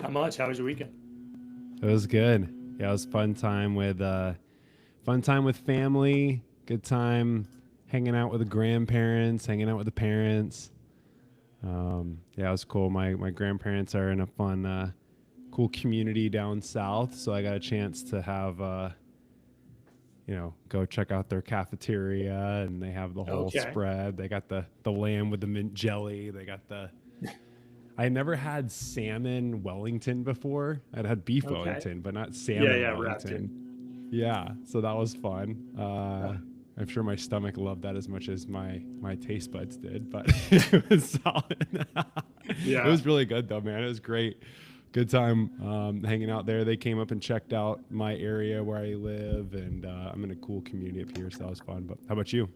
How much? How was your weekend? It was good. Yeah, it was fun time with family. Good time hanging out with the grandparents, hanging out with the parents. Yeah, it was cool. My grandparents are in a fun, cool community down south, so I got a chance to have go check out their cafeteria, and they have the whole Okay. spread. They got the lamb with the mint jelly. They got the I never had salmon Wellington before. I'd had beef Okay. Wellington, but not Yeah, salmon yeah, wrapped in. Wellington. Yeah, so that was fun. Uh, I'm sure my stomach loved that as much as my taste buds did, but it was solid. It yeah. was really good though, man. It was great. Good time hanging out there. They came up and checked out my area where I live, and I'm in a cool community up here, so that was fun. But how about you?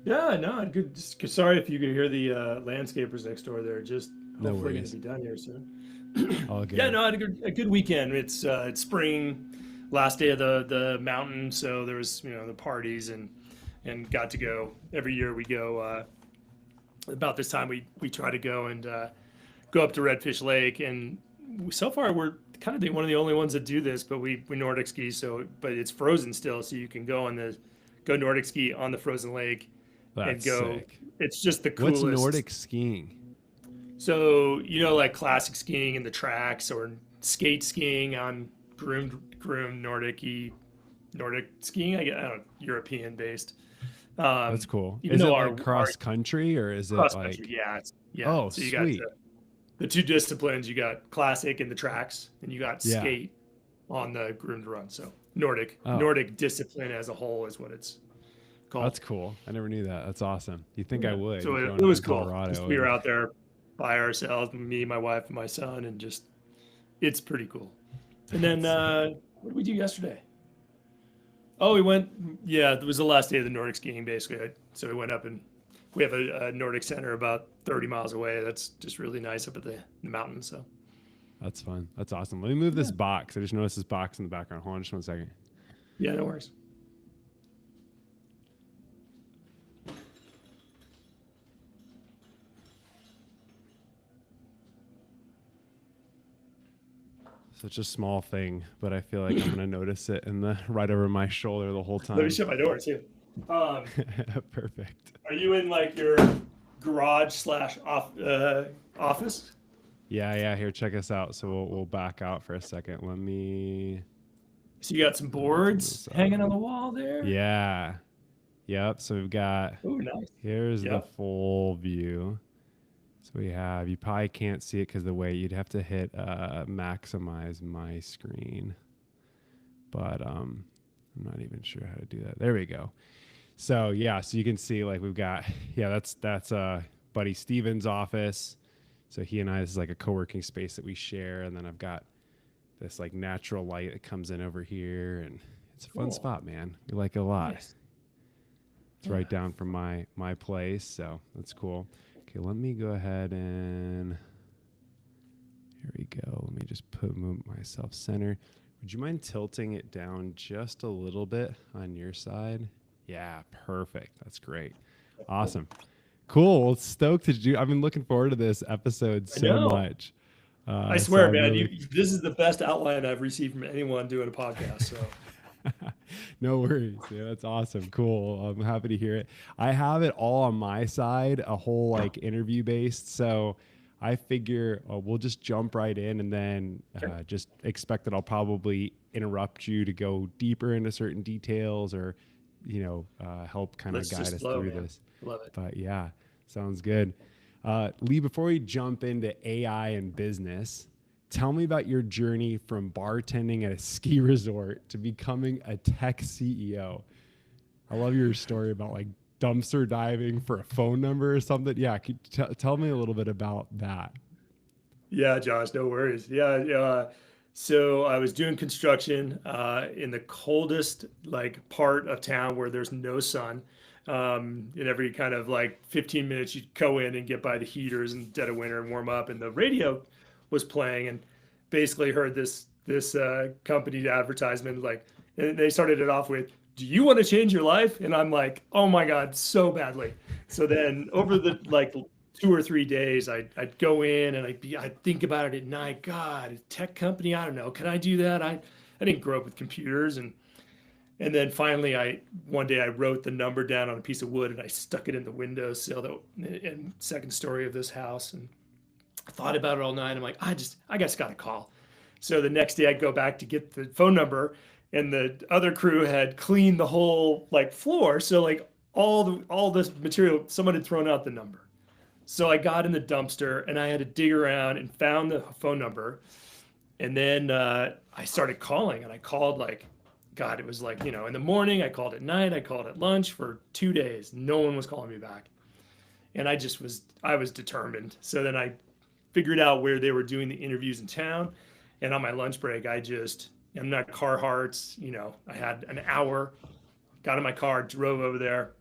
Yeah, no, good. Sorry if you could hear the landscapers next door. They're just No hopefully going to worries. be done here soon. All Yeah, good. no, I had a good weekend. It's spring, last day of the mountain, so there was the parties and got to go. Every year we go about this time. We try to go and go up to Redfish Lake, and so far we're kind of one of the only ones that do this. But we Nordic ski, so but it's frozen still, so you can go Nordic ski on the frozen lake and That's go. sick. It's just the What's coolest. Nordic skiing? So like classic skiing in the tracks or skate skiing on groomed Nordic skiing. I don't know, European based. That's cool. Even Is though it our like cross country or is it cross country, like, yeah, yeah. oh, So you got sweet. the two disciplines. You got classic in the tracks, and you got Yeah. skate on the groomed run. So Oh, Nordic discipline as a whole is what it's that's called. cool. I never knew that. That's awesome. You think I Yeah. would So growing it up was in cool. Just Colorado we were and out there by ourselves, me, my wife, and my son, and just it's pretty cool. And then that's sick. what did we do yesterday? Oh, we went. Yeah, it was the last day of the Nordic skiing, basically. So we went up and we have a Nordic center about 30 miles away. That's just really nice up at the mountains. So That's fun. That's awesome. Let me move this yeah, box. I just noticed this box in the background. Hold on just one second. yeah, no worries. Such a small thing, but I feel like I'm gonna notice it in the right over my shoulder the whole Let me time. shut my door too. Um, Perfect. are you in like your garage slash office? Yeah, yeah. Here, check us out. So we'll back out for a second. So you got some Let me turn boards this up. hanging on the wall there. Yeah. Yep. So we've got Oh, nice. here's the Yep. full view. So we have you probably can't see it because the way you'd have to hit maximize my screen, but I'm not even sure how to do that. There we go. So yeah, so you can see like we've got yeah that's buddy Steven's office. So he and I, this is like a co-working space that we share, and then I've got this like natural light that comes in over here, and it's a fun Cool. spot, man. We like it a lot. Nice. It's Yeah. right down from my place, so that's cool. Okay, let me go ahead and here we go. Let me just move myself center. Would you mind tilting it down just a little bit on your side? Yeah, perfect. That's great. Awesome. Cool. Well, stoked to do. I've been looking forward to this episode I so know. much. I So swear, I'm man, really this is the best outline I've received from anyone doing a podcast. So no worries. Yeah, that's awesome. Cool. I'm happy to hear it. I have it all on my side, a whole like interview based. So I figure we'll just jump right in and then sure. just expect that I'll probably interrupt you to go deeper into certain details or, help kind of Let's guide just us flow, through man. this. Love it. But yeah, sounds good. Lee, before we jump into AI and business, tell me about your journey from bartending at a ski resort to becoming a tech CEO. I love your story about like dumpster diving for a phone number or something. Yeah, tell me a little bit about that. Yeah, Josh, no worries. Yeah, yeah. So I was doing construction in the coldest like part of town where there's no sun. In every kind of like 15 minutes, you'd go in and get by the heaters in dead of winter and warm up. And the radio was playing, and basically heard this company advertisement like, and they started it off with, "Do you want to change your life?" And I'm like, "Oh my god, so badly." So then over the like 2 or 3 days, I'd go in and I'd think about it at night. God, a tech company, I don't know, can I do that? I didn't grow up with computers, and then finally, one day I wrote the number down on a piece of wood and I stuck it in the windowsill in second story of this house, and I thought about it all night. I'm like, I just got to call. So the next day I go back to get the phone number, and the other crew had cleaned the whole like floor. So like all this material, someone had thrown out the number. So I got in the dumpster and I had to dig around and found the phone number. And then I started calling, and I called like, God, it was like, in the morning, I called at night, I called at lunch for 2 days. No one was calling me back. And I was determined. So then I figured out where they were doing the interviews in town. And on my lunch break, I'm not Carhartts, I had an hour, got in my car, drove over there.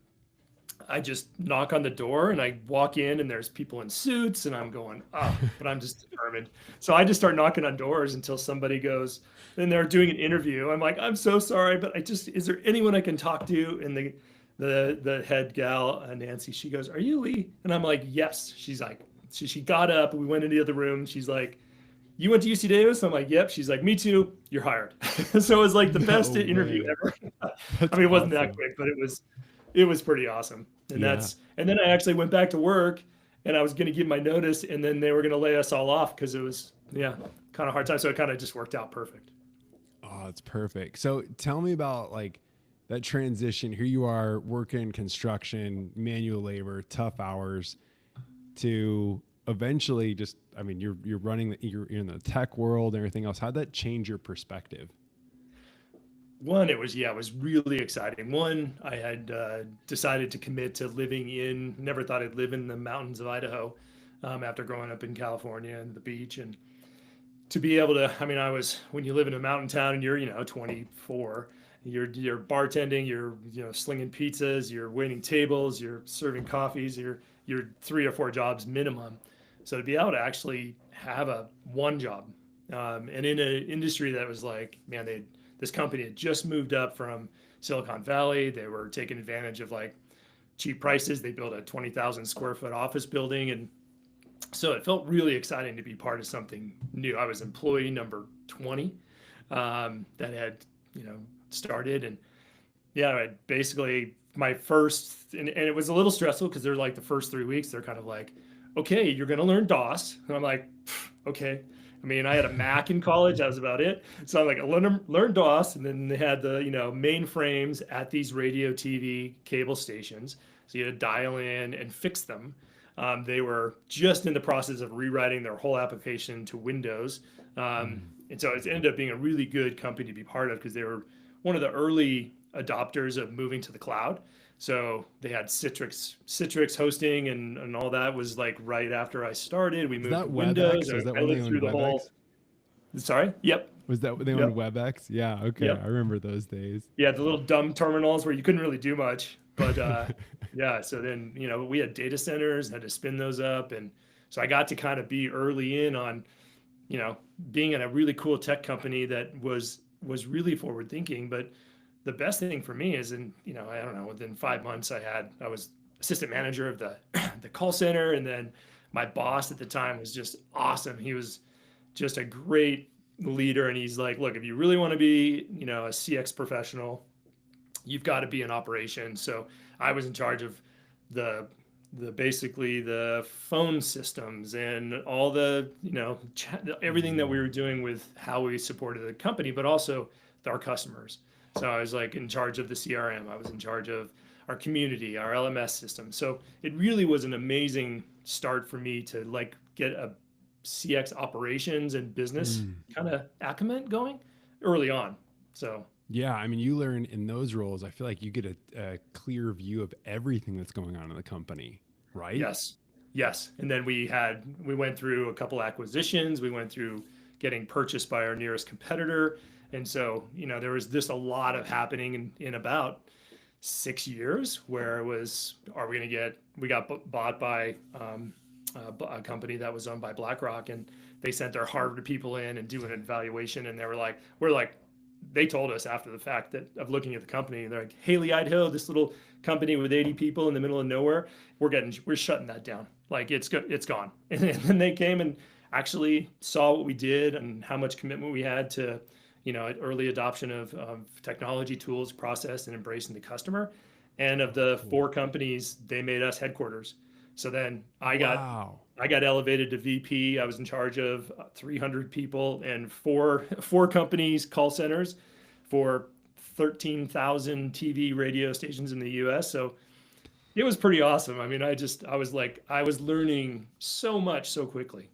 I just knock on the door and I walk in, and there's people in suits, and I'm going, oh, but I'm just determined. So I just start knocking on doors until somebody goes, and they're doing an interview. I'm like, I'm so sorry, but is there anyone I can talk to? And the head gal, Nancy, she goes, are you Lee? And I'm like, yes. She's like, she got up, and we went into the other room. She's like, you went to UC Davis? I'm like, yep. She's like, me too. You're hired. So it was like the best No interview way. ever. That's I mean, it wasn't that awesome. quick, but it was pretty awesome. And Yeah. and then I actually went back to work, and I was going to give my notice, and then they were going to lay us all off because it was, kind of hard time. So it kind of just worked out perfect. Oh, it's perfect. So tell me about like that transition. Here you are working construction, manual labor, tough hours, to eventually just, I mean, you're running, you're in the tech world and everything else. How'd that change your perspective? One, it was really exciting. One, I had decided to commit to never thought I'd live in the mountains of Idaho, after growing up in California and the beach. And to be able to, I mean, when you live in a mountain town and you're, 24, you're bartending, you're, slinging pizzas, you're waiting tables, you're serving coffees, you're 3 or 4 jobs minimum. So to be able to actually have one job, and in an industry that was like, man, this company had just moved up from Silicon Valley. They were taking advantage of like cheap prices. They built a 20,000 square foot office building. And so it felt really exciting to be part of something new. I was employee number 20, that had, started. And yeah, I basically my first, and it was a little stressful because they're like the first 3 weeks, they're kind of like, okay, you're going to learn DOS. And I'm like, okay. I mean, I had a Mac in college. That was about it. So I'm like, learn DOS. And then they had the, mainframes at these radio, TV, cable stations. So you had to dial in and fix them. They were just in the process of rewriting their whole application to Windows. And so it ended up being a really good company to be part of because they were one of the early adopters of moving to the cloud. So they had Citrix hosting, and all that was like right after I started. We Was moved that to Windows, WebEx? and Was that I when they lived owned through the WebEx? whole. Sorry. Yep. Was that when they owned Yep. WebEx? Yeah. Okay. I Yep. remember those days. Yeah, the little dumb terminals where you couldn't really do much. But yeah, so then, we had data centers, had to spin those up. And so I got to kind of be early in on, being in a really cool tech company that was really forward thinking. But the best thing for me is I don't know, within 5 months I was assistant manager of the the call center. And then my boss at the time was just awesome. He was just a great leader. And he's like, look, if you really want to be, a CX professional, you've got to be in operations. So I was in charge of the basically the phone systems and all the, everything that we were doing with how we supported the company, but also our customers. So I was like in charge of the CRM. I was in charge of our community, our LMS system. So it really was an amazing start for me to like get a CX operations and business kind of acumen going early on. So Yeah, I mean, you learn in those roles. I feel like you get a clear view of everything that's going on in the company, right? yes, yes. And then we went through a couple acquisitions. We went through getting purchased by our nearest competitor. And so, there was a lot of happening in about 6 years where it was, we got bought by a company that was owned by BlackRock, and they sent their Harvard people in and do an evaluation. And they told us after the fact of looking at the company, they're like, Haley, Idaho, this little company with 80 people in the middle of nowhere, we're shutting that down. Like it's gone. And then they came and actually saw what we did and how much commitment we had to, early adoption of technology tools, process, and embracing the customer. And of Oh, the cool. four companies, they made us headquarters. So then Wow. I got elevated to VP. I was in charge of 300 people and four companies, call centers for 13,000 TV radio stations in the US. So it was pretty awesome. I mean, I was learning so much so quickly.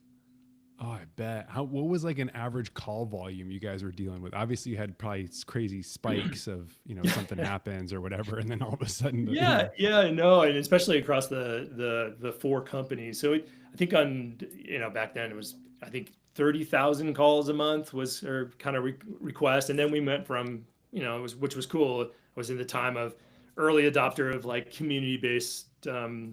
Oh, I bet. What was like an average call volume you guys were dealing with? Obviously, you had probably crazy spikes of, something happens or whatever, and then all of a sudden, Yeah, yeah, no, and especially across the four companies. So I think back then it was, I think 30,000 calls a month was or kind of request, and then we went from, it was, which was cool. It was in the time of early adopter of like community-based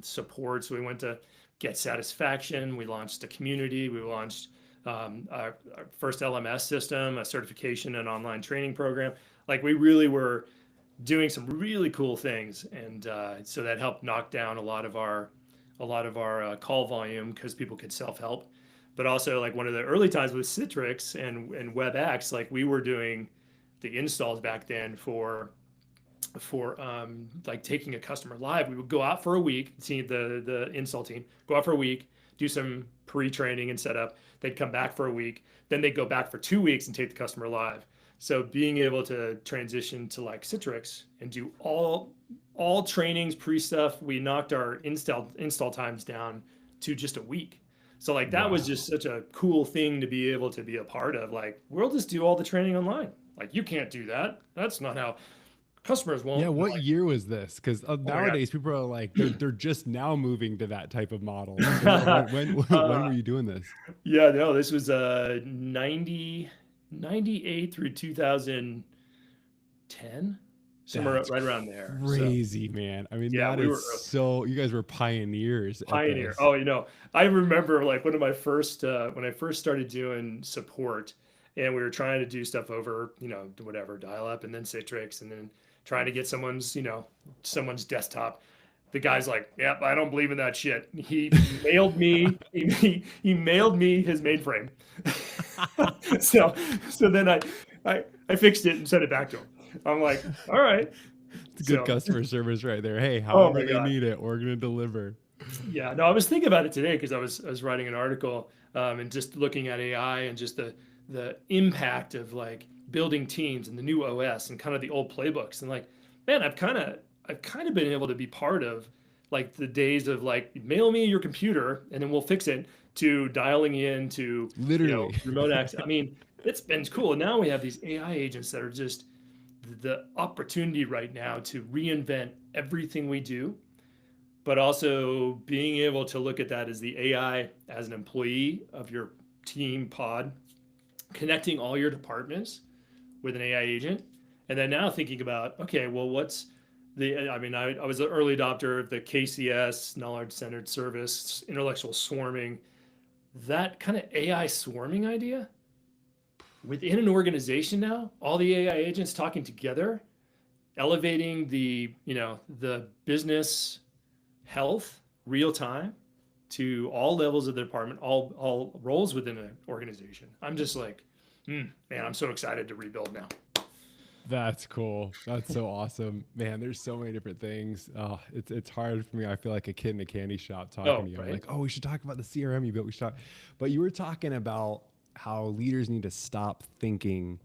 support. So we went to get satisfaction. We launched a community. We launched our first LMS system, a certification and online training program. Like we really were doing some really cool things, and so that helped knock down a lot of our call volume because people could self-help. But also, like one of the early times with Citrix and WebEx, like we were doing the installs back then for like taking a customer live. We would go out for a week, see the install team go out for a week, do some pre-training and setup. They'd come back for a week, then they'd go back for 2 weeks and take the customer live. So being able to transition to like Citrix and do all trainings, pre-stuff, we knocked our install times down to just a week. So like that was just wow. such a cool thing to be able to be a part of. Like we'll just do all the training online. Like you can't do that. That's not how customers Yeah, won't. And what like, year was this? Because oh my nowadays people are like they're just now moving to that type of model. So yeah, god. when were you doing this? Yeah, no, this was 98 through 2010, somewhere That's right around there. So crazy, man. I mean, yeah, that we is were so. You guys were pioneers at pioneer. this. Oh, I remember like one of my first when I first started doing support, and we were trying to do stuff over, whatever, dial up and then Citrix and then trying to get someone's desktop. The guy's like, "Yep, I don't believe in that shit." He mailed me his mainframe. so so then I fixed it and sent it back to him. I'm like, "All right." It's good So, customer service right there. Hey, oh however my they god. need it, we're gonna deliver. Yeah, no, I was thinking about it today because I was writing an article and just looking at AI and just the impact of like building teams and the new OS and kind of the old playbooks and like, man, I've kind of been able to be part of like the days of like mail me your computer and then we'll fix it to dialing in to Literally. remote access. I mean, it's been cool. Now we have these AI agents that are just the opportunity right now to reinvent everything we do, but also being able to look at that as the AI as an employee of your team pod, connecting all your departments with an AI agent. And then now thinking about, okay, well, I was an early adopter of the KCS, knowledge centered service, intellectual swarming, that kind of AI swarming idea within an organization now, all the AI agents talking together, elevating the business health real time to all levels of the department, all roles within an organization. I'm just like, man, I'm so excited to rebuild now. That's cool. That's so awesome, man. There's so many different things. Oh, it's hard for me. I feel like a kid in a candy shop talking Oh, to you. I'm right. like, oh, we should talk about the CRM you built. We should talk. But you were talking about how leaders need to stop thinking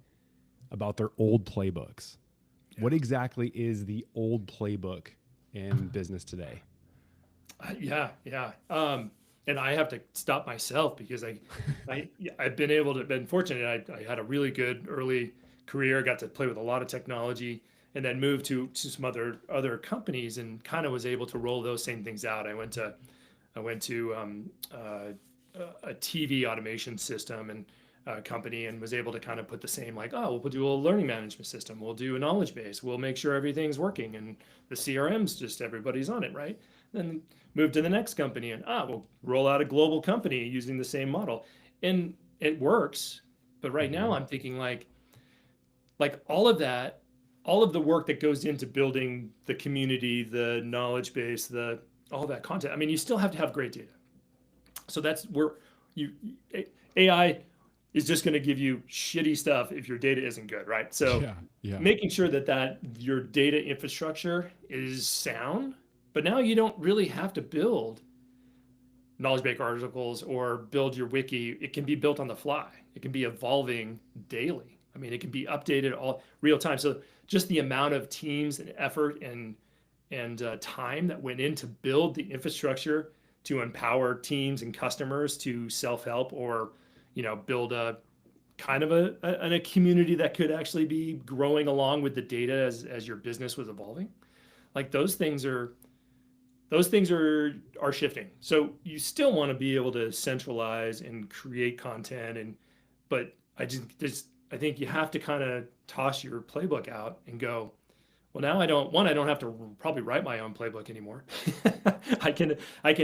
about their old playbooks. Yeah. What exactly is the old playbook in business today? Yeah. And I have to stop myself because I've been fortunate. I had a really good early career, got to play with a lot of technology, and then moved to some other companies and kind of was able to roll those same things out. I went to a TV automation system and company and was able to kind of put the same like, oh, we'll do a learning management system, we'll do a knowledge base, we'll make sure everything's working, and the CRM's just everybody's on it, right? Then move to the next company and we'll roll out a global company using the same model, and it works. But right now Hmm. I'm thinking like all of that, all of the work that goes into building the community, the knowledge base, the all that content. I mean, you still have to have great data. So that's where you AI is just going to give you shitty stuff if your data isn't good, right? So Yeah. Yeah. making sure that your data infrastructure is sound, but now you don't really have to build knowledge base articles or build your wiki. It can be built on the fly. It can be evolving daily. I mean, it can be updated all real time. So just the amount of teams and effort and time that went in to build the infrastructure to empower teams and customers to self-help or build a kind of a community that could actually be growing along with the data as your business was evolving. Like those things are shifting. So you still want to be able to centralize and create content but I think you have to kind of toss your playbook out and go, well, now I don't have to probably write my own playbook anymore. I can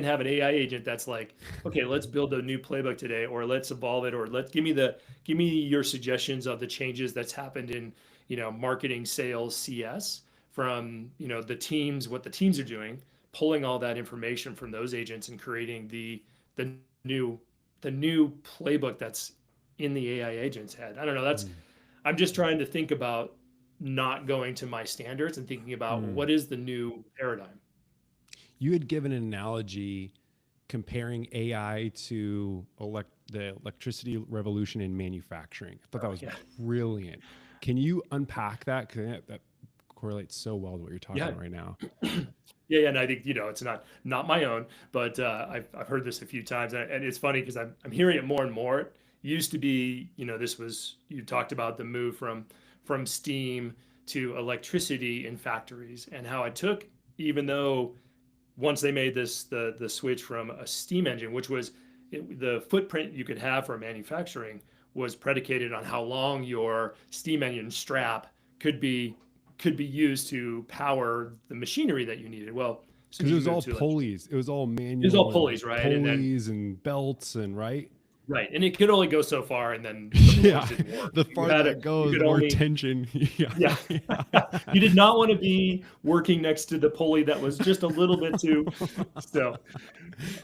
have an AI agent that's like, okay, let's build a new playbook today, or let's evolve it, or let's give me your suggestions of the changes that's happened in, marketing, sales, CS from, the teams, what the teams are doing, pulling all that information from those agents and creating the new the new playbook that's in the AI agent's head. I don't know. That's Mm. I'm just trying to think about not going to my standards and thinking about Mm. what is the new paradigm. You had given an analogy comparing AI to the electricity revolution in manufacturing. I thought that Oh was yeah, brilliant. Can you unpack that? Because that correlates so well to what you're talking yeah, about right now. yeah. And I think it's not my own, but I've heard this a few times, and it's funny because I'm hearing it more and more. It used to be, this was you talked about the move from steam to electricity in factories and how it took, even though once they made the switch from a steam engine, which was the footprint you could have for manufacturing was predicated on how long your steam engine strap could be could be used to power the machinery that you needed. Well, as soon Because as it you was move all to electric, pulleys. It was all it's all manual and like pulleys, right? And then pulleys and belts and right. right, and it could only go so far, and then the pulleys Yeah. didn't work. The You farther that you goes, could the more only tension. Yeah. yeah. You did not want to be working next to the pulley that was just a little bit too so.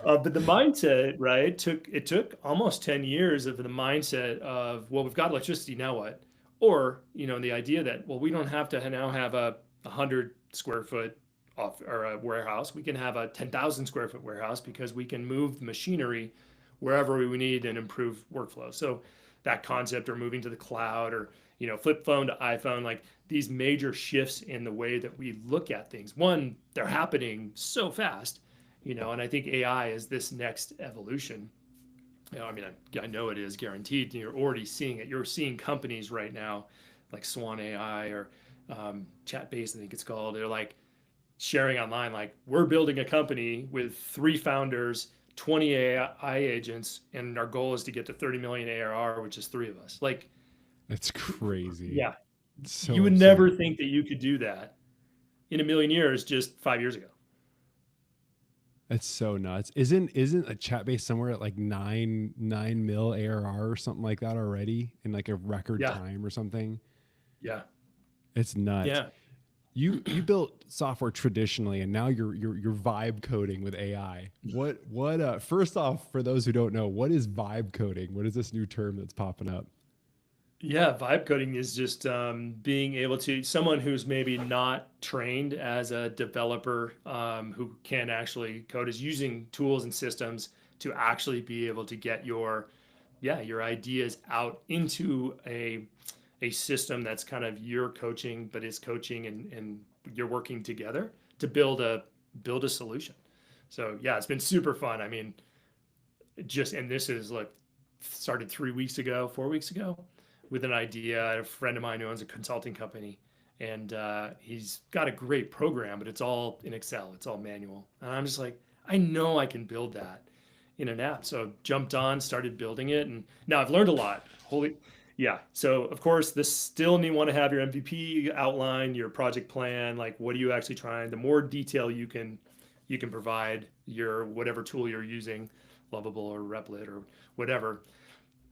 But the mindset, right, took almost 10 years of the mindset of, well, we've got electricity, now what? Or, the idea that, well, we don't have to now have a 100 square foot off or a warehouse. We can have a 10,000 square foot warehouse because we can move the machinery wherever we need and improve workflow. So that concept, or moving to the cloud, or flip phone to iPhone, like these major shifts in the way that we look at things. One, they're happening so fast, and I think AI is this next evolution. I mean, I know it is guaranteed. You're already seeing it. You're seeing companies right now like Swan AI or Chat Base, I think it's called. They're like sharing online, like, we're building a company with 3 founders, 20 AI agents, and our goal is to get to 30 million ARR, which is three of us. Like, It's crazy. yeah, It's you so would never absurd. think that you could do that in a million years just 5 years ago. It's so nuts. Isn't a chat base somewhere at like nine mil ARR or something like that already in like a record Yeah, time or something? yeah, It's nuts. yeah. You built software traditionally, and now you're vibe coding with AI. What? First off, for those who don't know, what is vibe coding? What is this new term that's popping up? Yeah, vibe coding is just being able to someone who's maybe not trained as a developer, who can actually code, is using tools and systems to actually be able to get your ideas out into a system that's kind of your coaching, but is coaching and you're working together to build a solution. So yeah, it's been super fun. I mean, just and this is like started 3 weeks ago, 4 weeks ago, with an idea. I had a friend of mine who owns a consulting company, and he's got a great program, but it's all in Excel. It's all manual, and I'm just like, I know I can build that in an app. So jumped on, started building it, and now I've learned a lot. Holy, yeah. So of course, this still need want to have your MVP outline, your project plan. Like, what are you actually trying? The more detail you can provide your whatever tool you're using, Lovable or Replit or whatever.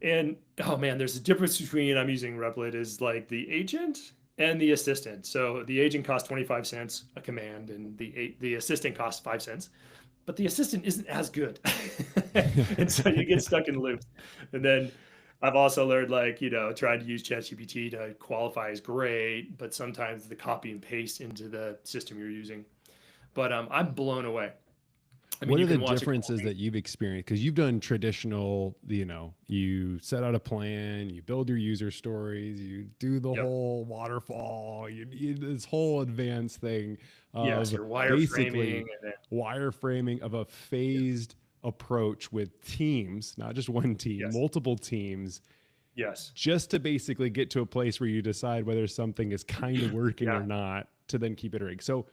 And oh man, there's a difference between I'm using Replit is like the agent and the assistant. So the agent costs 25 cents a command, and the assistant costs 5 cents, but the assistant isn't as good. And so you get stuck in loops. And then I've also learned, like, trying to use ChatGPT to qualify is great, but sometimes the copy and paste into the system you're using. But I'm blown away. I mean, What are you the can watch a couple differences things. that you've experienced? Because you've done traditional, you set out a plan, you build your user stories, you do the Yep. whole waterfall, you this whole advanced thing Yes, of your wireframing basically and then wireframing of a yeah, phased approach with teams, not just one team, yes, multiple teams, yes, just to basically get to a place where you decide whether something is kind of working yeah. or not to then keep iterating. So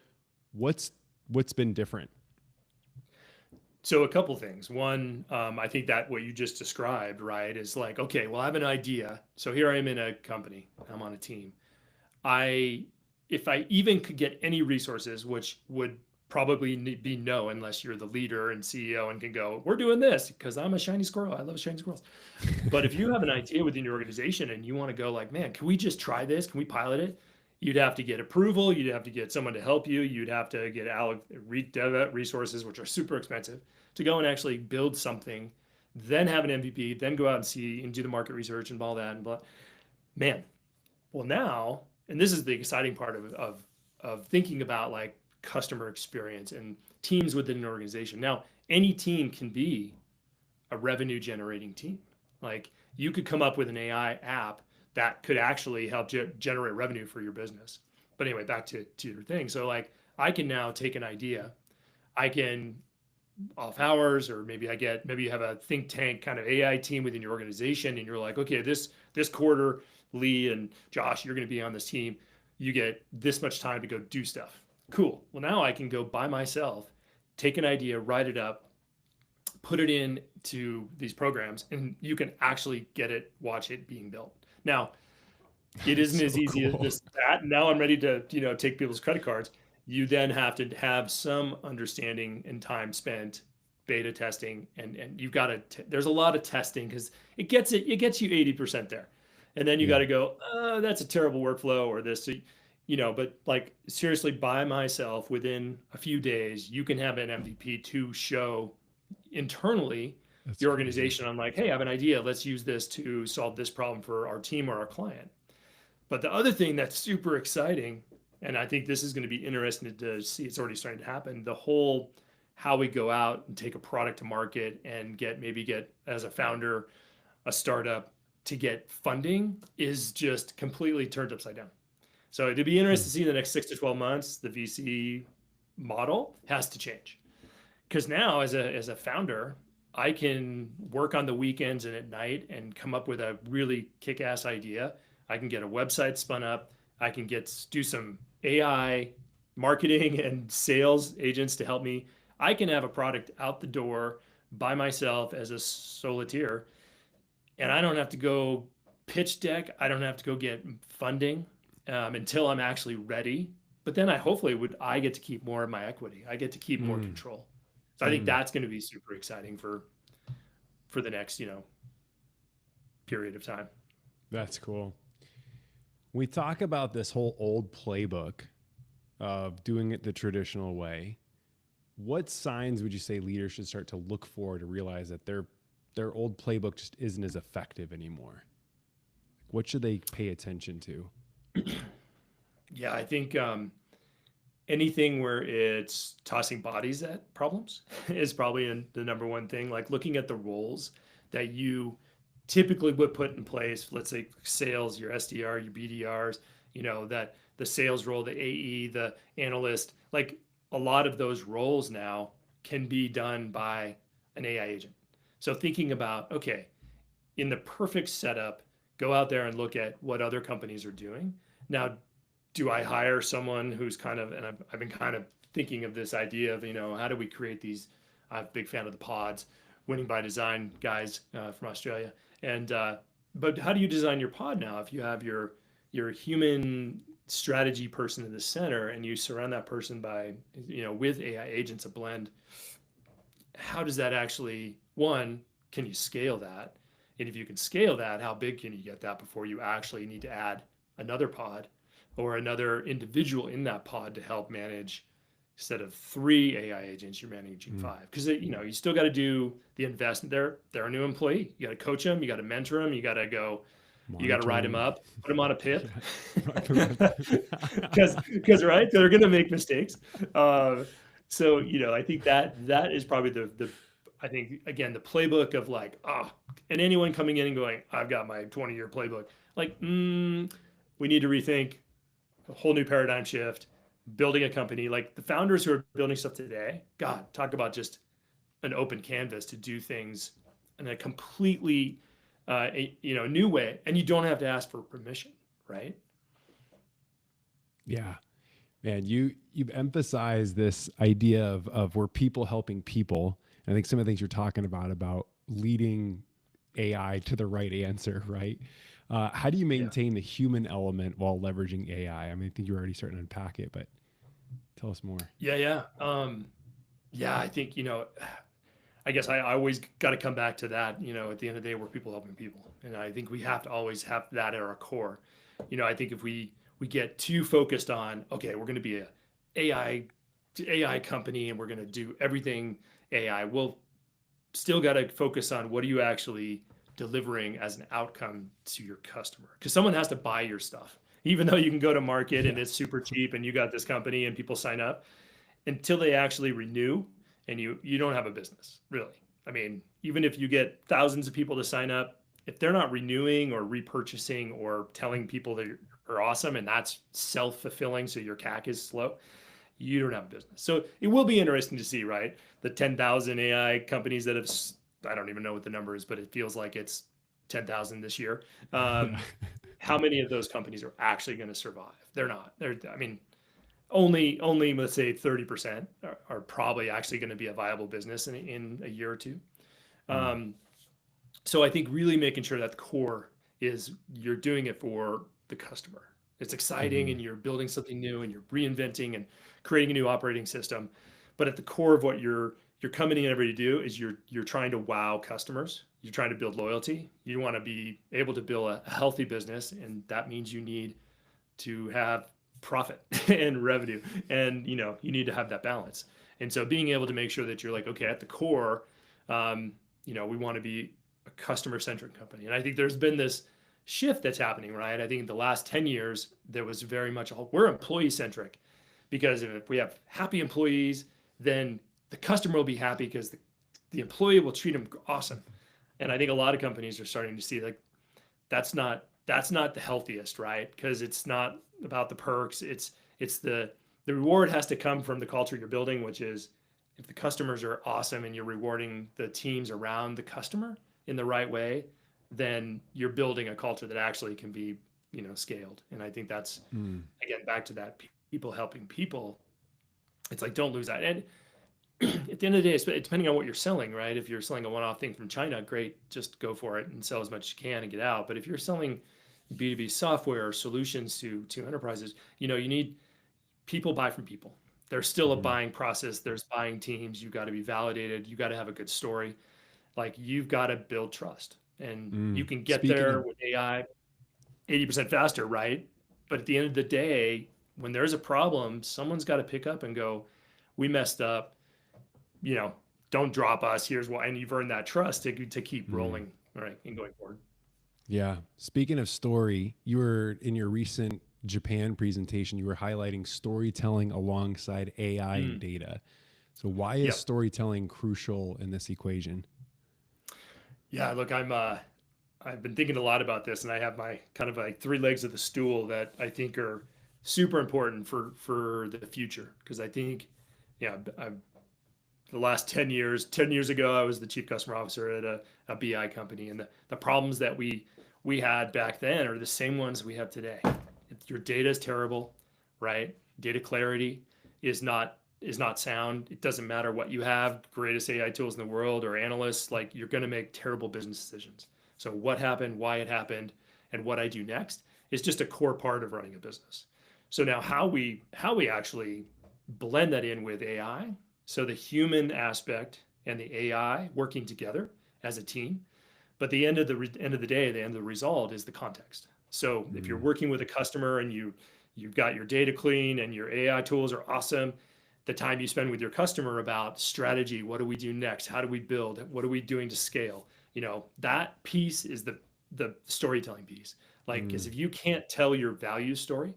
what's what's been different? So a couple things. One, I think that what you just described, right, is like, okay, well, I have an idea. So here I am in a company. I'm on a team. I, if I even could get any resources, which would probably be no, unless you're the leader and CEO and can go, we're doing this because I'm a shiny squirrel. I love shiny squirrels. But if you have an idea within your organization and you want to go like, man, can we just try this? Can we pilot it? You'd have to get approval. You'd have to get someone to help you. You'd have to get resources, which are super expensive, to go and actually build something, then have an MVP, then go out and see and do the market research and all that. And blah. Man, well now, and this is the exciting part of thinking about like customer experience and teams within an organization. Now, any team can be a revenue generating team. Like you could come up with an AI app that could actually help generate revenue for your business. But anyway, back to your thing. So like I can now take an idea, I can off hours, or maybe you have a think tank kind of AI team within your organization, and you're like, okay, this quarter, Lee and Josh, you're going to be on this team. You get this much time to go do stuff. Cool. Well, now I can go by myself, take an idea, write it up, put it into these programs, and you can actually get it, watch it being built. Now, it That's isn't so as easy as cool. this that. Now I'm ready to, take people's credit cards. You then have to have some understanding and time spent beta testing, and you've got to there's a lot of testing because it gets you 80% there. And then you got Yeah. to go, that's a terrible workflow or this, but like seriously by myself within a few days, you can have an MVP to show internally That's the crazy. organization. I'm like, hey, I have an idea. Let's use this to solve this problem for our team or our client. But the other thing that's super exciting, and I think this is going to be interesting to see, it's already starting to happen, the whole how we go out and take a product to market and get as a founder, a startup, to get funding is just completely turned upside down. So it'd be Hmm. interesting to see in the next 6 to 12 months, the VC model has to change. Because now as a founder, I can work on the weekends and at night and come up with a really kick-ass idea. I can get a website spun up. I can do some AI marketing and sales agents to help me. I can have a product out the door by myself as a solitaire, and I don't have to go pitch deck. I don't have to go get funding until I'm actually ready. But then I get to keep more of my equity. I get to keep more Mm. control. So I think Mm. that's going to be super exciting for the next period of time. That's cool. We talk about this whole old playbook of doing it the traditional way. What signs would you say leaders should start to look for to realize that their old playbook just isn't as effective anymore? What should they pay attention to? Yeah, I think anything where it's tossing bodies at problems is probably the number one thing. Like looking at the roles that you typically would put in place. Let's say sales, your SDR, your BDRs. That the sales role, the AE, the analyst. Like a lot of those roles now can be done by an AI agent. So thinking about, okay, in the perfect setup, go out there and look at what other companies are doing. Now, do I hire someone who's and I've been kind of thinking of this idea of, how do we create these? I'm a big fan of the pods, winning by design guys from Australia. And, but how do you design your pod now? If you have your human strategy person in the center and you surround that person by, with AI agents, a blend, how does that actually, one, can you scale that? And if you can scale that, how big can you get that before you actually need to add another pod or another individual in that pod to help manage Instead of 3 AI agents, you're managing Mm. 5 because you still got to do the investment. They're a new employee. You got to coach them. You got to mentor them. You got to Monitor write them them. up, put them on a pip, Yeah. Put 'em because right, they're gonna make mistakes. Uh, so I think that is probably the I think again the playbook of like and anyone coming in and going, I've got my 20-year playbook. Like, we need to rethink a whole new paradigm shift, building a company. Like the founders who are building stuff today, God, talk about just an open canvas to do things in a completely new way, and you don't have to ask for permission, right? Yeah. Man, you've emphasized this idea of where people helping people. And I think some of the things you're talking about leading AI to the right answer, right? How do you Yeah. maintain the human element while leveraging AI? I mean, I think you're already starting to unpack it, but tell us more. Yeah. Yeah, I think, I guess I always got to come back to that, at the end of the day, we're people helping people. And I think we have to always have that at our core. I think if we get too focused on, okay, we're going to be a AI company and we're going to do everything AI, we'll still got to focus on what are you actually delivering as an outcome to your customer, because someone has to buy your stuff. Even though you can go to market and Yeah. it's super cheap and you got this company and people sign up, until they actually renew, and you don't have a business really. I mean, even if you get thousands of people to sign up, if they're not renewing or repurchasing or telling people that are awesome, and that's self-fulfilling, so your CAC is slow, you don't have a business. So it will be interesting to see, right? The 10,000 AI companies that have, I don't even know what the number is, but it feels like it's 10,000 this year. Yeah. How many of those companies are actually going to survive? They're not. I mean, only let's say 30% are probably actually going to be a viable business in a year or two. Mm. Um, so I think really making sure that the core is you're doing it for the customer. It's exciting Hmm. and you're building something new and you're reinventing and creating a new operating system. But at the core of what you're coming in every day to do is you're trying to wow customers. You're trying to build loyalty. You want to be able to build a healthy business, and that means you need to have profit and revenue, and you need to have that balance. And so being able to make sure that you're like, okay, at the core, we want to be a customer centric company. And I think there's been this shift that's happening, right? I think in the last 10 years there was very much we're employee centric, because if we have happy employees, then the customer will be happy because the employee will treat them awesome. And I think a lot of companies are starting to see like that's not the healthiest, right? Because it's not about the perks. It's the reward has to come from the culture you're building, which is if the customers are awesome and you're rewarding the teams around the customer in the right way, then you're building a culture that actually can be, scaled. And I think that's Mm. again back to that people helping people. It's like don't lose that. And at the end of the day, it's depending on what you're selling, right? If you're selling a one-off thing from China, great, just go for it and sell as much as you can and get out. But if you're selling B2B software or solutions to enterprises, you need people buy from people. There's still a Hmm. buying process. There's buying teams. You got to be validated. You got to have a good story. Like you've got to build trust, and you Mm. can get Speaking there of, with AI 80% faster, right? But at the end of the day, when there's a problem, someone's got to pick up and go, "We messed up, you know, don't drop us. Here's why." And you've earned that trust to keep mm, rolling, right, and going forward. yeah. Speaking of story, you were in your recent Japan presentation, you were highlighting storytelling alongside AI and Mm, data. So why is yep. storytelling crucial in this equation? Yeah. Look, I've been thinking a lot about this, and I have my kind of like three legs of the stool that I think are super important for the future. Because I think, yeah, the last 10 years, 10 years ago, I was the chief customer officer at a BI company, and the problems that we had back then are the same ones we have today. Your data is terrible, right? Data clarity is not sound. It doesn't matter what you have, greatest AI tools in the world or analysts, like you're going to make terrible business decisions. So what happened, why it happened, and what I do next is just a core part of running a business. So now how we actually blend that in with AI, so the human aspect and the AI working together as a team. But the end of the day, the end of the result is the context. So if you're Mm. working with a customer and you've got your data clean and your AI tools are awesome, the time you spend with your customer about strategy. What do we do next? How do we build? What are we doing to scale? That piece is the storytelling piece. Like, because Mm, if you can't tell your value story,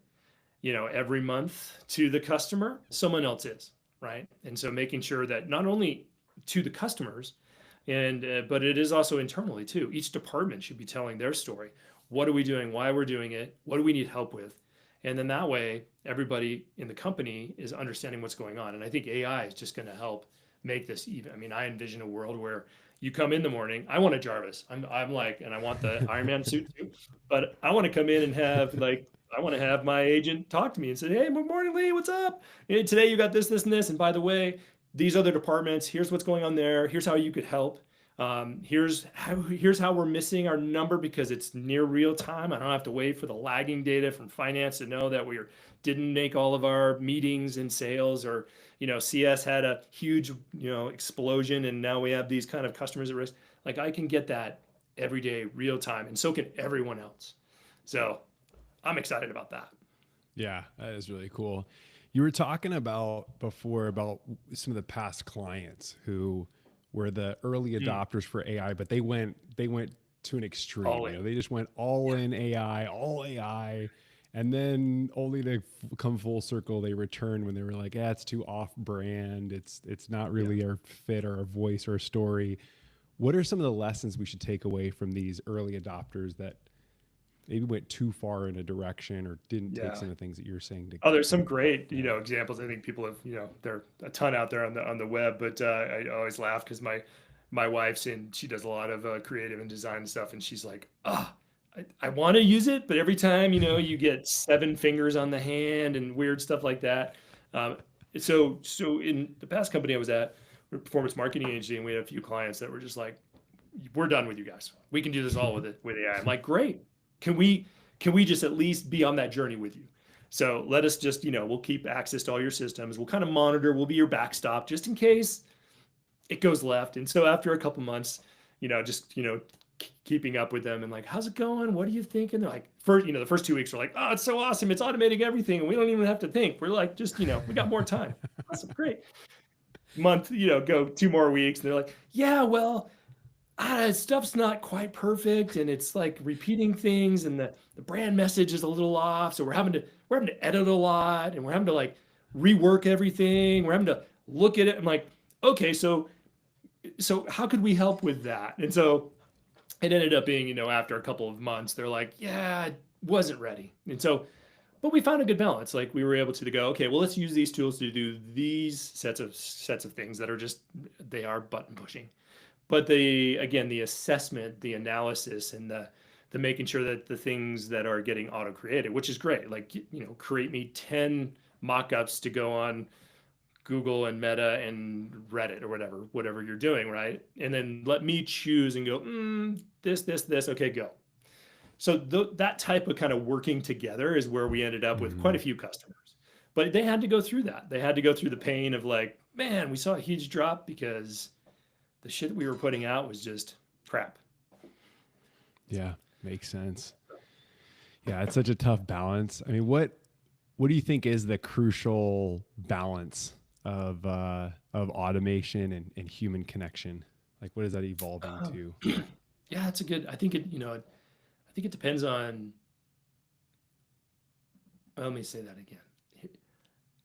every month to the customer, someone else is, right? And so making sure that not only to the customers, and but it is also internally too. Each department should be telling their story. What are we doing? Why we're doing it? What do we need help with? And then that way, everybody in the company is understanding what's going on. And I think AI is just going to help make this even. I mean, I envision a world where you come in the morning. I want a Jarvis. I'm like, and I want the Iron Man suit too. But I want to come in and have like I want to have my agent talk to me and say, "Hey, good morning, Lee. What's up? Hey, today you got this, this, and this. And by the way, these other departments. Here's what's going on there. Here's how you could help. Here's how we're missing our number because it's near real time. I don't have to wait for the lagging data from finance to know that we didn't make all of our meetings in sales, or CS had a huge explosion and now we have these kind of customers at risk. Like, I can get that every day, real time, and so can everyone else. So I'm excited about that. yeah, that is really cool. You were talking about before about some of the past clients who were the early Mm, adopters for AI, but they went to an extreme. all in. They just went all Yeah. in AI, all AI, and then only to come full circle, they returned when they were like, "Yeah, it's too off brand. It's not Yeah. really our fit or our voice or our story." What are some of the lessons we should take away from these early adopters that maybe went too far in a direction or didn't take Yeah. some of the things that you're saying to? Oh, there's some great, Yeah. examples. I think people have, there are a ton out there on the web. But I always laugh because my wife's in, she does a lot of creative and design stuff, and she's like, I want to use it, but every time, you get seven fingers on the hand and weird stuff like that. Um, so in the past company I was at, we're a performance marketing agency, and we had a few clients that were just like, we're done with you guys. We can do this all with it with AI. I'm like, great. Can we just at least be on that journey with you? So let us just, we'll keep access to all your systems. We'll kind of monitor. We'll be your backstop just in case it goes left. And so after a couple months, just keeping up with them and like, how's it going? What are you thinking? They're like, first, the first 2 weeks are like, oh, it's so awesome. It's automating everything, and we don't even have to think. We're like, just we got more time. Awesome, great. Month, go 2 more weeks, and they're like, yeah, well, stuff's not quite perfect, and it's like repeating things, and the brand message is a little off, so we're having to edit a lot, and we're having to like rework everything. We're having to look at it. I'm like, okay, so how could we help with that? And so it ended up being, after a couple of months, they're like, yeah, I wasn't ready. And so, but we found a good balance. Like, we were able to go, okay, well, let's use these tools to do these sets of things that are just, they are button pushing. But the assessment, the analysis, and the making sure that the things that are getting auto created, which is great. Like, create me 10 mock-ups to go on Google and Meta and Reddit or whatever you're doing, right? And then let me choose and go, this, okay, go. So that type of kind of working together is where we ended up with quite Mhm. a few customers. But they had to go through that. They had to go through the pain of like, man, we saw a huge drop because the shit we were putting out was just crap. Yeah, makes sense. Yeah, it's such a tough balance. I mean, what do you think is the crucial balance of automation and human connection? Like, what is that evolving Um, to? yeah, it's a good. I think it depends on. Let me say that again.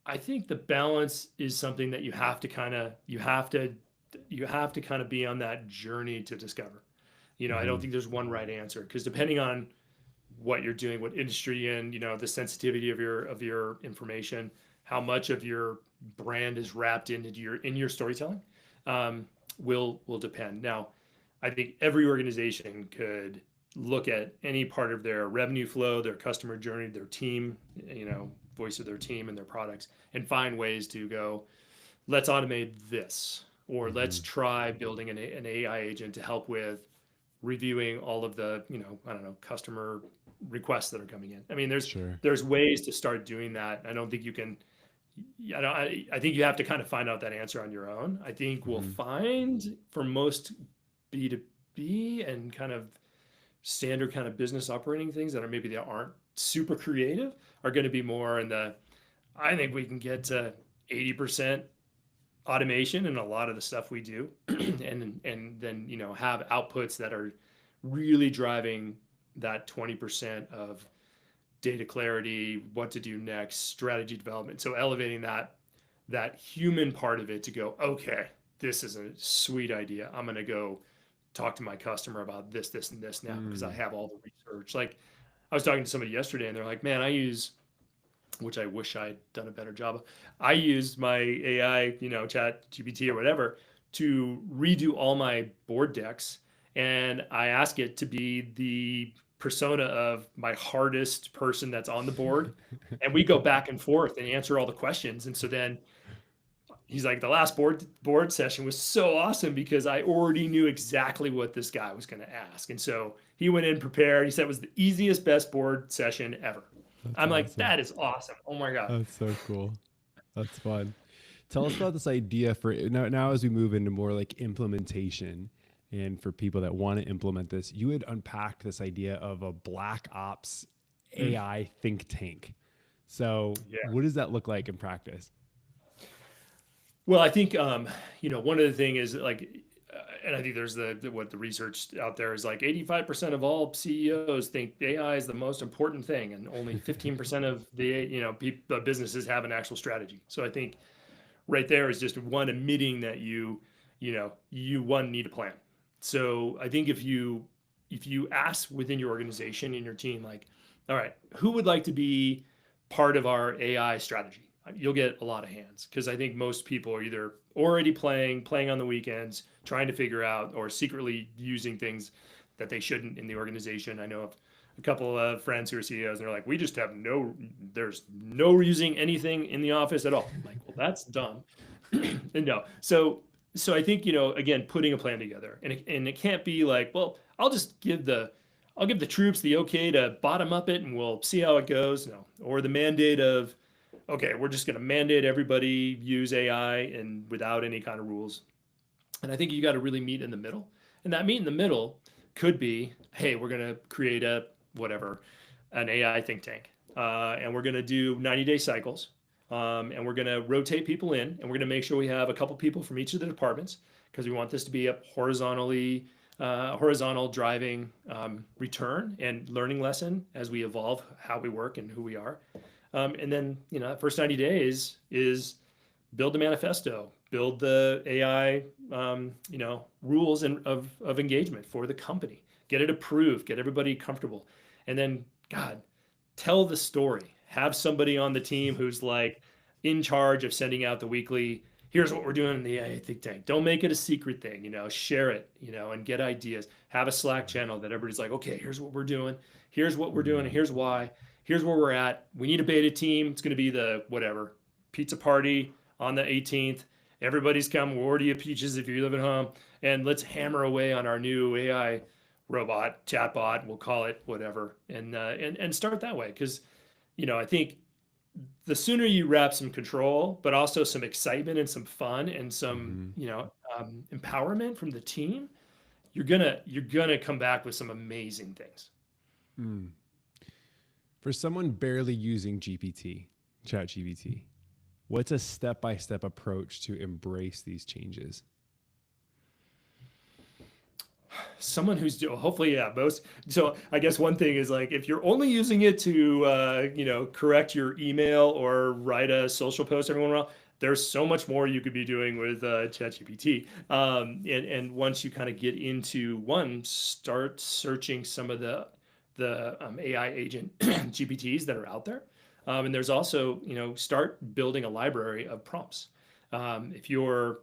I think the balance is something that you have to kind of be on that journey to discover. I don't Hmm. think there's one right answer, because depending on what you're doing, what industry you're in, the sensitivity of your information, how much of your brand is wrapped into your storytelling, um, will depend. Now, I think every organization could look at any part of their revenue flow, their customer journey, their team, voice of their team and their products, and find ways to go, let's automate this, or let's Hmm. try building an AI agent to help with reviewing all of the, I don't know, customer requests that are coming in. I mean, there's Sure. there's ways to start doing that. I don't think you can. I think you have to kind of find out that answer on your own. I think we'll Hmm. find for most B2B and kind of standard kind of business operating things that are maybe that aren't super creative are going to be more in the, I think we can get to 80% automation in a lot of the stuff we do, and then have outputs that are really driving that 20% of data clarity, what to do next, strategy development. So elevating that human part of it to go, okay, this is a sweet idea. I'm gonna go talk to my customer about this, this, and this now because I Mm. have all the research. Like I was talking to somebody yesterday and they're like, man, I use, which I wish I'd done a better job of. I used my AI, chat GPT or whatever, to redo all my board decks. And I ask it to be the persona of my hardest person that's on the board. And we go back and forth and answer all the questions. And so then he's like, the last board session was so awesome because I already knew exactly what this guy was going to ask. And so he went in prepared. He said it was the easiest, best board session ever. That's I'm like, awesome. that is awesome. Oh my God. That's so cool. That's fun. Tell us about this idea for now as we move into more like implementation and for people that want to implement this. You had unpacked this idea of a black ops Mm, AI think tank. So, yeah. what does that look like in practice? Well, I think one of the thing is like, and I think there's what the research out there is like 85% of all CEOs think AI is the most important thing, and only 15% of the businesses have an actual strategy. So I think right there is just one admitting that you one need a plan. So I think if you ask within your organization and your team, like, all right, who would like to be part of our AI strategy? You'll get a lot of hands because I think most people are either already playing on the weekends, trying to figure out, or secretly using things that they shouldn't in the organization. I know of a couple of friends who are CEOs, and they're like, we just have there's no using anything in the office at all. I'm like, well, that's dumb. And no, so I think again, putting a plan together, and it can't be like, well, I'll give the troops the okay to bottom up it, and we'll see how it goes. No, or the mandate of, okay, we're just going to mandate everybody use AI and without any kind of rules. And I think you got to really meet in the middle. And that meet in the middle could be, hey, we're going to create an AI think tank. And we're going to do 90-day cycles. And we're going to rotate people in. And we're going to make sure we have a couple people from each of the departments because we want this to be a horizontal driving return and learning lesson as we evolve how we work and who we are. And then, that first 90 days is build the manifesto, build the AI, rules of engagement for the company, get it approved, get everybody comfortable. And then, God, tell the story. Have somebody on the team who's like in charge of sending out the weekly, here's what we're doing in the AI think tank. Don't make it a secret thing, share it, and get ideas. Have a Slack channel that everybody's like, okay, here's what we're doing. Here's what we're doing. And Mm. here's why. Here's where we're at. We need a beta team. It's going to be the whatever pizza party on the 18th. Everybody's come. We'll order you peaches if you live at home. And let's hammer away on our new AI robot, chatbot, we'll call it whatever, and start that way. Because, I think the sooner you wrap some control, but also some excitement and some fun and some, Hmm. empowerment from the team, you're gonna come back with some amazing things. Mm. For someone barely using Chat GPT, what's a step by step approach to embrace these changes? Someone who's hopefully, yeah, most. So I guess one thing is like if you're only using it to correct your email or write a social post every once in a while, there's so much more you could be doing with ChatGPT. And once you kind of get into one, start searching some of the AI agent GPTs that are out there. And there's also, start building a library of prompts. If you're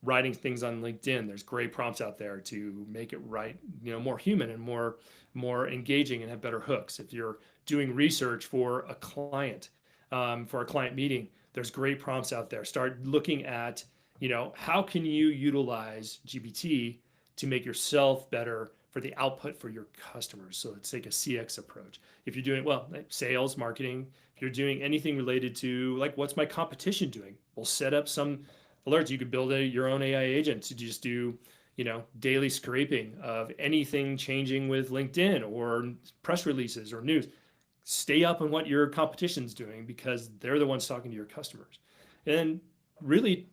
writing things on LinkedIn, there's great prompts out there to make it write, more human and more engaging and have better hooks. If you're doing research for a client meeting, there's great prompts out there. Start looking at, how can you utilize GPT to make yourself better for the output for your customers. So let's take a CX approach. If you're doing like sales, marketing, if you're doing anything related to like what's my competition doing, we'll set up some alerts. You could build your own AI agent to just do, daily scraping of anything changing with LinkedIn or press releases or news. Stay up on what your competition's doing because they're the ones talking to your customers. And really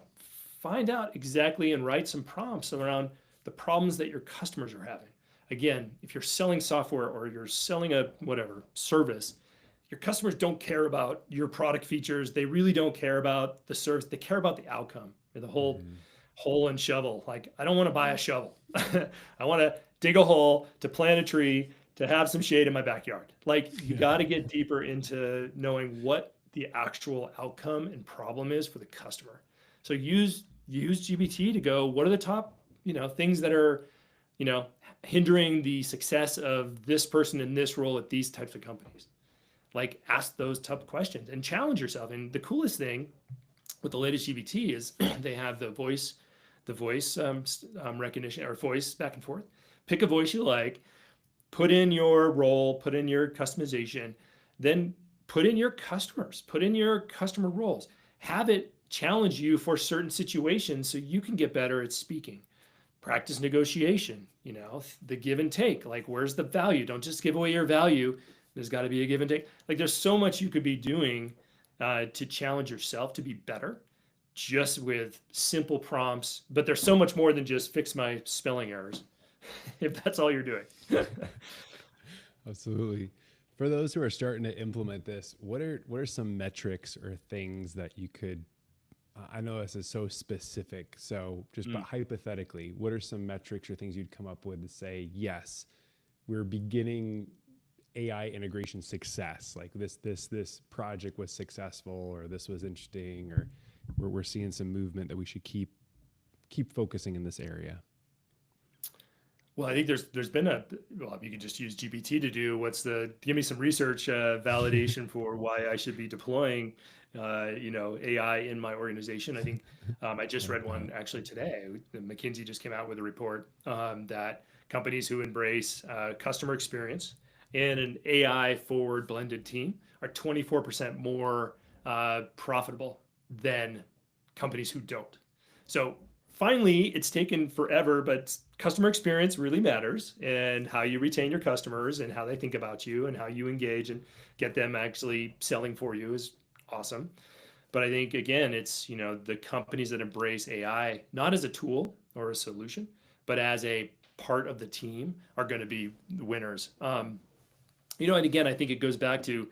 find out exactly and write some prompts around the problems that your customers are having. Again, if you're selling software or you're selling a whatever service, your customers don't care about your product features. They really don't care about the service. They care about the outcome, the whole Hmm. hole and shovel. Like, I don't want to buy a shovel. I want to dig a hole to plant a tree to have some shade in my backyard. Like, you Yeah. got to get deeper into knowing what the actual outcome and problem is for the customer. So use GBT to go, what are the top, things that are, you know, hindering the success of this person in this role at these types of companies? Like, ask those tough questions and challenge yourself. And the coolest thing with the latest GBT is they have the voice recognition or voice back and forth. Pick a voice you like, put in your role, put in your customization, then put in your customers, put in your customer roles. Have it challenge you for certain situations so you can get better at speaking. Practice negotiation, the give and take. Like, where's the value? Don't just give away your value. There's got to be a give and take. Like, there's so much you could be doing to challenge yourself to be better just with simple prompts. But there's so much more than just fix my spelling errors if that's all you're doing. Absolutely. For those who are starting to implement this, what are some metrics or things that you could? I know this is so specific, so just but Mm. hypothetically, what are some metrics or things you'd come up with to say, yes, we're beginning AI integration success? Like this project was successful, or this was interesting, or we're seeing some movement that we should keep focusing in this area. Well, I think there's been well, you could just use GPT to do give me some research validation for why I should be deploying AI in my organization. I think I just Like read that. one actually today. McKinsey just came out with a report that companies who embrace customer experience and an AI forward blended team are 24% more profitable than companies who don't. So finally, it's taken forever, but customer experience really matters, and how you retain your customers and how they think about you and how you engage and get them actually selling for you is awesome. But I think again, it's, the companies that embrace AI not as a tool or a solution, but as a part of the team are going to be the winners. And again, I think it goes back to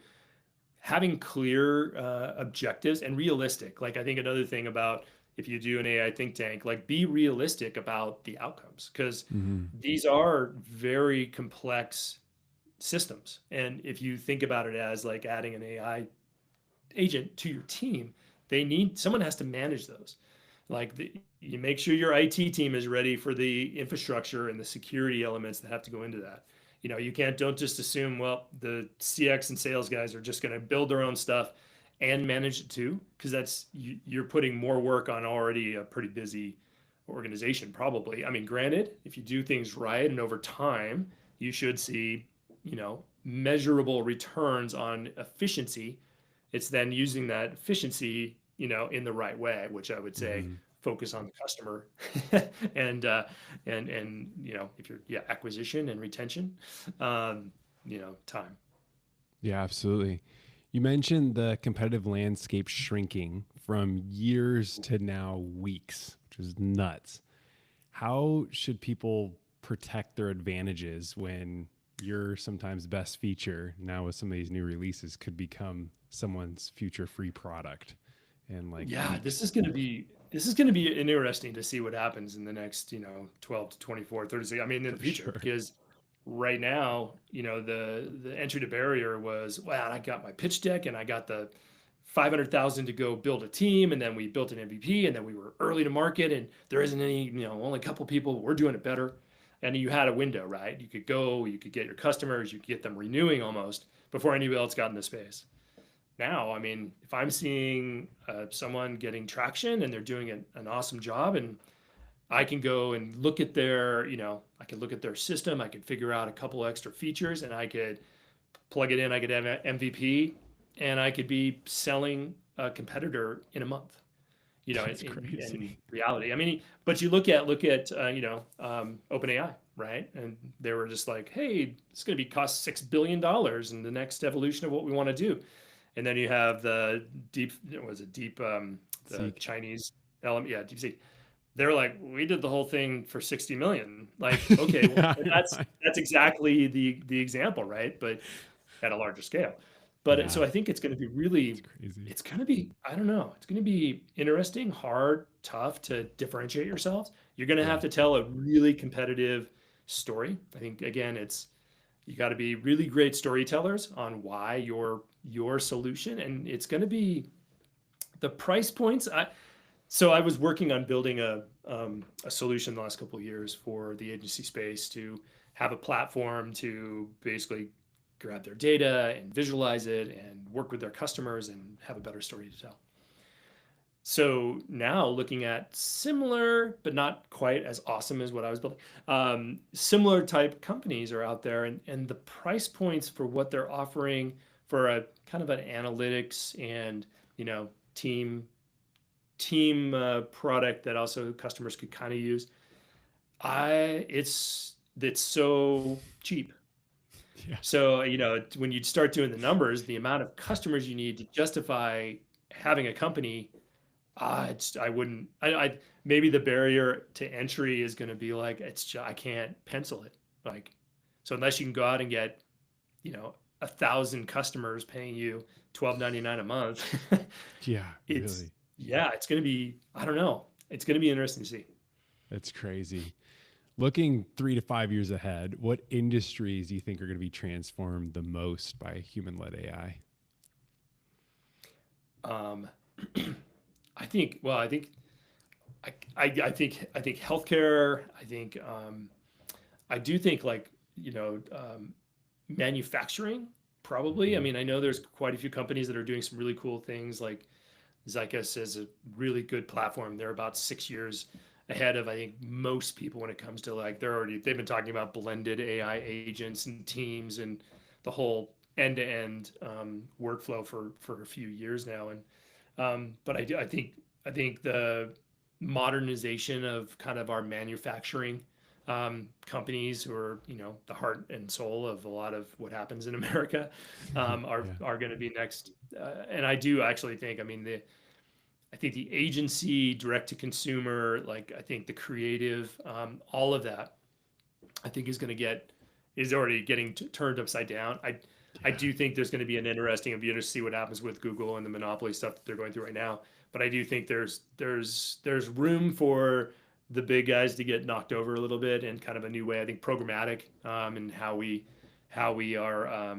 having clear objectives and realistic. Like, I think another thing about, if you do an AI think tank, like, be realistic about the outcomes, because Hmm. these are very complex systems. And if you think about it as like adding an AI agent to your team, someone has to manage those. Like, you make sure your IT team is ready for the infrastructure and the security elements that have to go into that. You don't just assume, well, the CX and sales guys are just going to build their own stuff and manage it too, because you're putting more work on already a pretty busy organization, probably. I mean, granted, if you do things right and over time, you should see, measurable returns on efficiency. It's then using that efficiency, in the right way, which I would say Hmm. focus on the customer and if you're, yeah, acquisition and retention, time. Yeah, absolutely. You mentioned the competitive landscape shrinking from years to now weeks, which is nuts. How should people protect their advantages when your sometimes best feature now with some of these new releases could become someone's future free product in like Yeah, this weeks? is going to be this is going to be interesting to see what happens in the next, 12 to 24, 36. I mean, in For the future, sure. because right now, the entry to barrier was, wow, I got my pitch deck and I got the 500,000 to go build a team, and then we built an MVP, and then we were early to market, and there isn't any, only a couple people. We're doing it better, and you had a window, right? You could get your customers, you could get them renewing almost before anybody else got in the space. Now, I mean, if I'm seeing someone getting traction and they're doing an awesome job, and I can go and look at I could look at their system, I could figure out a couple extra features, and I could plug it in, I could have an MVP, and I could be selling a competitor in a month. That's In crazy. reality, I mean, but you look at OpenAI, right? And they were just like, hey, it's going to be cost $6 billion in the next evolution of what we want to do. and then you have the deep, was it deep, the Seek. Chinese element, yeah, deep sea. They're like, we did the whole thing for 60 million. Like, okay, well, Yeah, and I know. that's exactly the example, right? But at a larger scale. But Yeah, so I think it's going to be it's really, crazy. it's going to be, I don't know, it's going to be interesting, hard, tough to differentiate yourselves. You're going to have Yeah, to tell a really competitive story. I think again, it's you got to be really great storytellers on why your solution, and it's going to be the price points. So I was working on building a solution the last couple of years for the agency space to have a platform to basically grab their data and visualize it and work with their customers and have a better story to tell. So now looking at similar, but not quite as awesome as what I was building, similar type companies are out there, and the price points for what they're offering for a kind of an analytics and team product that also customers could kind of use. It's so cheap. yeah, So when you start doing the numbers, the amount of customers you need to justify having a company, I wouldn't. Maybe the barrier to entry is going to be like I can't pencil it. Like, so unless you can go out and get 1,000 customers paying you 12.99 a month, yeah. it's Really, yeah, it's going to be. I don't know. It's going to be interesting to see. it's crazy. Looking 3 to 5 years ahead, what industries do you think are going to be transformed the most by human-led AI? Um, I think. Well, I think healthcare. I do think like manufacturing probably. I Hmm. mean, I know there's quite a few companies that are doing some really cool things. Like Zycus is a really good platform. They're about 6 years ahead of I think most people when it comes to like they've been talking about blended AI agents and teams and the whole end-to-end workflow for a few years now. And but I think the modernization of kind of our manufacturing companies who are the heart and soul of a lot of what happens in America are Yeah. are going to be next. And I do actually think, I mean, I think the agency, direct to consumer, like I think the creative, all of that, I think is already getting turned upside down. I Yeah. do think there's going to be an interesting, it'll be interesting to see what happens with Google and the monopoly stuff that they're going through right now. But I do think there's room for the big guys to get knocked over a little bit in kind of a new way. I think programmatic and how we are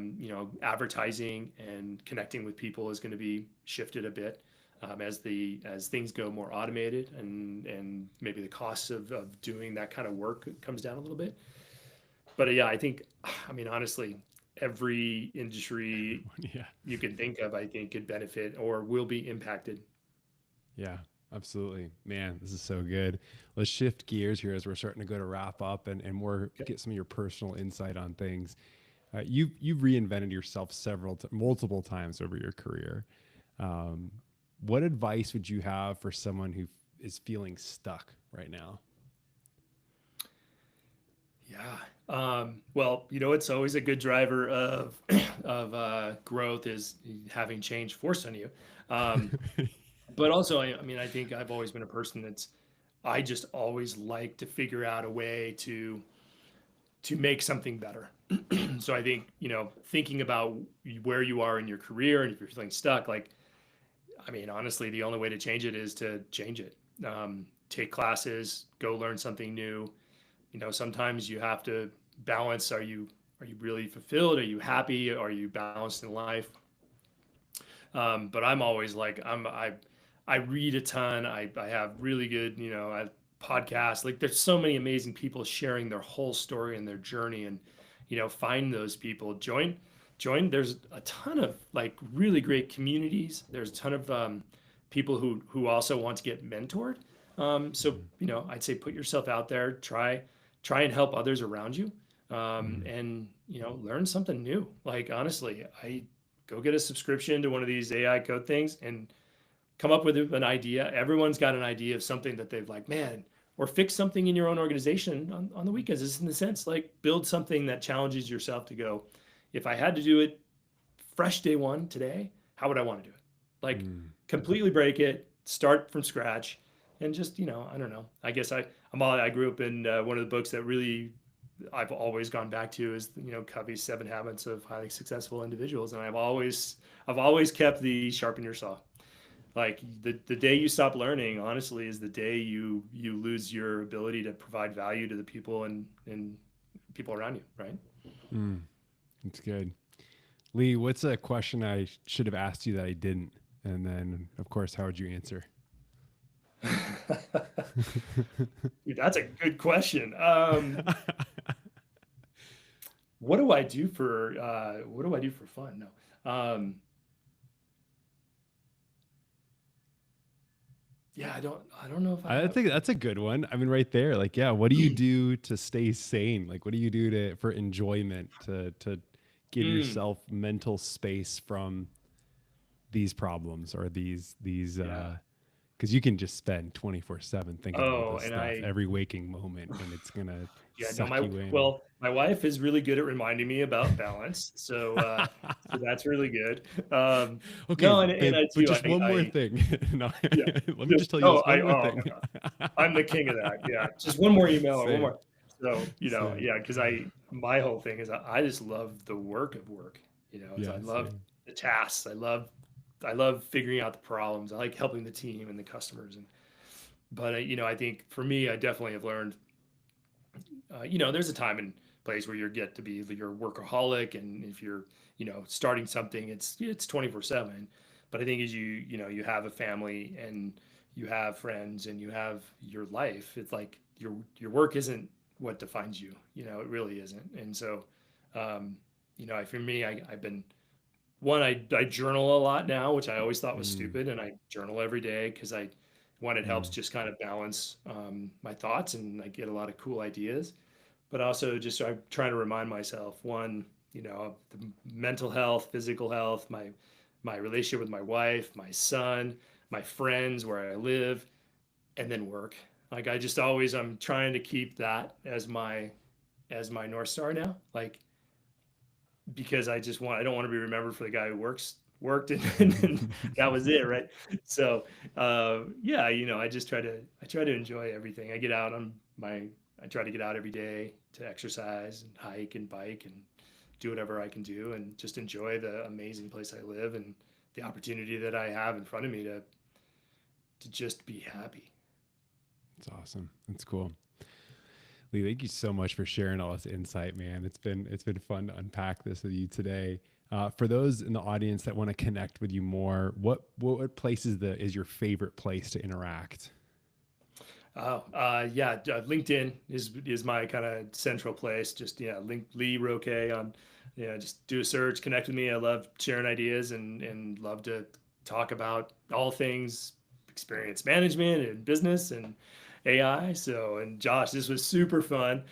advertising and connecting with people is going to be shifted a bit as things go more automated and maybe the costs of doing that kind of work comes down a little bit. But yeah, I think, I mean, honestly, every industry Everyone. Yeah. you can think of, I think, could benefit or will be impacted. Yeah. Absolutely. Man, this is so good. Let's shift gears here as we're starting to go to wrap up and more Okay. get some of your personal insight on things. You've reinvented yourself multiple times over your career. Um, what advice would you have for someone who is feeling stuck right now? Yeah. Well, it's always a good driver of of growth is having change forced on you. Um, but also, I mean, I think I've always been a person I just always like to figure out a way to make something better. So I think, thinking about where you are in your career and if you're feeling stuck, like, I mean, honestly, the only way to change it is to change it. Take classes, go learn something new. Sometimes you have to balance. Are you really fulfilled? Are you happy? Are you balanced in life? But I'm always like I read a ton. I have really good podcasts. Like there's so many amazing people sharing their whole story and their journey, and find those people. Join. There's a ton of like really great communities. There's a ton of people who also want to get mentored. So Mhm. I'd say put yourself out there. Try and help others around you, Mhm. and learn something new. Like honestly, I go get a subscription to one of these AI code things and come up with an idea. Everyone's got an idea of something that they've like, man, or fix something in your own organization on the weekends. It's in the sense like build something that challenges yourself to go, if I had to do it fresh day one today, how would I want to do it? Like Mm. completely break it, start from scratch, and just I don't know. I guess I grew up in one of the books that really I've always gone back to is Covey's Seven Habits of Highly Successful Individuals, and I've always kept the sharpen your saw. Like the day you stop learning, honestly, is the day you lose your ability to provide value to the people and people around you, right? Mm. That's good. Lee, what's a question I should have asked you that I didn't? And then, of course, how would you answer? Dude, that's a good question. What do I do for fun? No. Yeah, I don't know if I I have. think that's a good one. I mean, right there, like, yeah, what do you do to stay sane? Like, what do you do for enjoyment to give Mm, yourself mental space from these problems or these yeah. because you can just spend 24/7 thinking about Oh, this and stuff every waking moment, and it's gonna yeah, no, suck you in. my wife is really good at reminding me about balance, so that's really good. Okay, No, and babe, I but do. just one more thing. No, Yeah, let me just just tell you oh, this one more oh thing. my God, I'm the king of that. Yeah, just one more email or one Same, more. So same. yeah, because my whole thing is I just love the work of work. Is I Yeah, love same. the tasks. I love figuring out the problems. I like helping the team and the customers. But I think for me, I definitely have learned. There's a time and place where you get to be your workaholic, and if you're starting something, it's 24/7. But I think as you have a family and you have friends and you have your life, it's like your work isn't what defines you. It really isn't. And so, for me, I've been one, I journal a lot now, which I always thought was Mm, stupid, and I journal every day because one, it helps mm, just kind of balance my thoughts, and I get a lot of cool ideas. But also, just I'm trying to remind myself, one, the mental health, physical health, my relationship with my wife, my son, my friends, where I live, and then work. Like I'm trying to keep that as my North Star now. Like because I don't want to be remembered for the guy who worked and that was it, right? So yeah, I try to enjoy everything. I try to get out every day to exercise and hike and bike and do whatever I can do and just enjoy the amazing place I live and the opportunity that I have in front of me to just be happy. it's awesome. That's cool. Lee, thank you so much for sharing all this insight, man. It's been fun to unpack this with you today. For those in the audience that want to connect with you more, what place is your favorite place to interact? Oh, yeah. LinkedIn is my kind of central place. Just Lee Roquet on, just do a search, connect with me. I love sharing ideas and love to talk about all things experience management and business and AI. So, and Josh, this was super fun.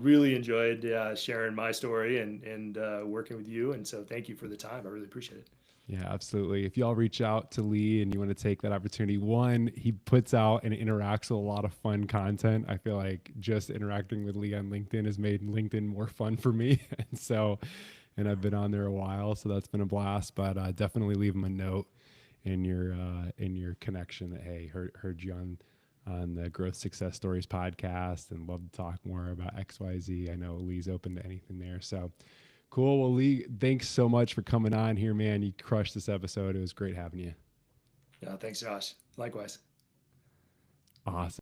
Really enjoyed sharing my story and working with you. And so, thank you for the time. I really appreciate it. Yeah, absolutely. If y'all reach out to Lee and you want to take that opportunity, one, he puts out and interacts with a lot of fun content. I feel like just interacting with Lee on LinkedIn has made LinkedIn more fun for me. And I've been on there a while, so that's been a blast. But definitely leave him a note in your connection that, hey, heard you on the Growth Success Stories podcast and love to talk more about XYZ. I know Lee's open to anything there. So cool. Well, Lee, thanks so much for coming on here, man. You crushed this episode. It was great having you. Thanks, Josh. Likewise. Awesome.